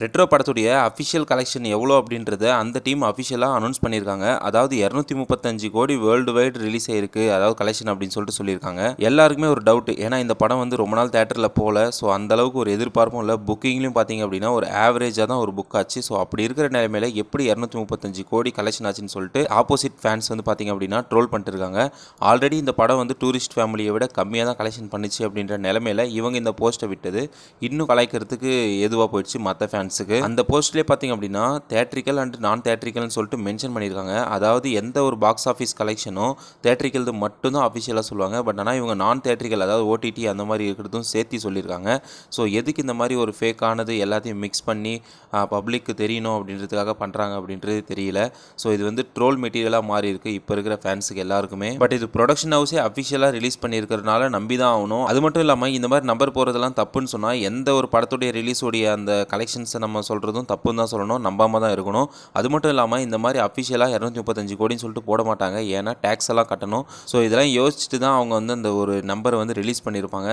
Retro படத்துடைய official collection எவ்வளோ அப்படின்றத அந்த டீம் அஃபிஷியலாக அனௌன்ஸ் பண்ணியிருக்காங்க. அதாவது 235 கோடி வேர்ல்டு வைட் ரிலீஸ் ஆயிருக்கு, அதாவது கலெக்ஷன் அப்படின்னு சொல்லிட்டு சொல்லியிருக்காங்க. எல்லாருக்குமே ஒரு டவுட், ஏன்னா இந்த படம் வந்து ரொம்ப நாள் தேட்டரில் போகல. ஸோ அந்த அளவுக்கு ஒரு எதிர்பார்ப்பும் இல்லை. புக்கிங்லையும் பார்த்தீங்க அப்படின்னா ஒரு ஆவரேஜாக தான் ஒரு புக் ஆச்சு. ஸோ அப்படி இருக்கிற நிலைமையில எப்படி 235 கோடி கலெக்ஷன் ஆச்சுன்னு சொல்லிட்டு ஆப்போசிட் ஃபேன்ஸ் வந்து பார்த்தீங்க அப்படின்னா ட்ரோல் பண்ணிட்டு இருக்காங்க. ஆல்ரெடி இந்த படம் வந்து டூரிஸ்ட் ஃபேமிலியை விட கம்மியாக தான் கலெக்ஷன் பண்ணிச்சு அப்படின்ற நிலைமையில இவங்க இந்த போஸ்ட்டை விட்டது இன்னும் கலாய்க்கிறதுக்கு ஏதுவாக போயிடுச்சு மற்ற ஃபேன்ஸ். அந்த போஸ்ட்லேயே பார்த்தீங்க அப்படின்னா தேட்ரிக்கல் அண்ட் நான் தேட்ரிக்கல்னு சொல்லிட்டு மென்ஷன் பண்ணியிருக்காங்க. அதாவது எந்த ஒரு பாக்ஸ் ஆஃபீஸ் கலெக்ஷனும் தேட்ரிக்கல் மட்டும் தான் அஃபிஷியலாக சொல்லுவாங்க. பட் ஆனால் இவங்க நான் தேட்ரிக்கல், அதாவது ஓடிடி அந்த மாதிரி இருக்கிறதும் சேர்த்து சொல்லியிருக்காங்க. ஸோ எதுக்கு இந்த மாதிரி ஒரு ஃபேக்கானது எல்லாத்தையும் மிக்ஸ் பண்ணி பப்ளிக்கு தெரியணும் அப்படின்றதுக்காக பண்ணுறாங்க அப்படின்றது தெரியல. ஸோ இது வந்து ட்ரோல் மெட்டீரியலாக மாறி இருக்குது இப்போ இருக்கிற ஃபேன்ஸுக்கு எல்லாருக்குமே. பட் இது ப்ரொடக்ஷன் ஹவுஸே அஃபிஷியலாக ரிலீஸ் பண்ணியிருக்கிறதுனால நம்பி தான் ஆகணும். அது மட்டும் இல்லாமல் இந்த மாதிரி நம்பர் போகிறதெல்லாம் தப்புன்னு சொன்னால் எந்த ஒரு படத்துடைய ரிலீஸோடைய அந்த கலெக்ஷன்ஸை நம்ம சொல்கிறதும் தப்புன்னு தான் சொல்லணும், நம்பாமல் தான் இருக்கணும். அது மட்டும் இல்லாமல் இந்த மாதிரி அஃபிஷியலாக 235 கோடின்னு சொல்லிட்டு போட மாட்டாங்க, ஏன்னா டேக்ஸ் எல்லாம் கட்டணும். ஸோ இதெல்லாம் யோசிச்சுட்டு தான் அவங்க வந்து அந்த ஒரு நம்பரை வந்து ரிலீஸ் பண்ணியிருப்பாங்க.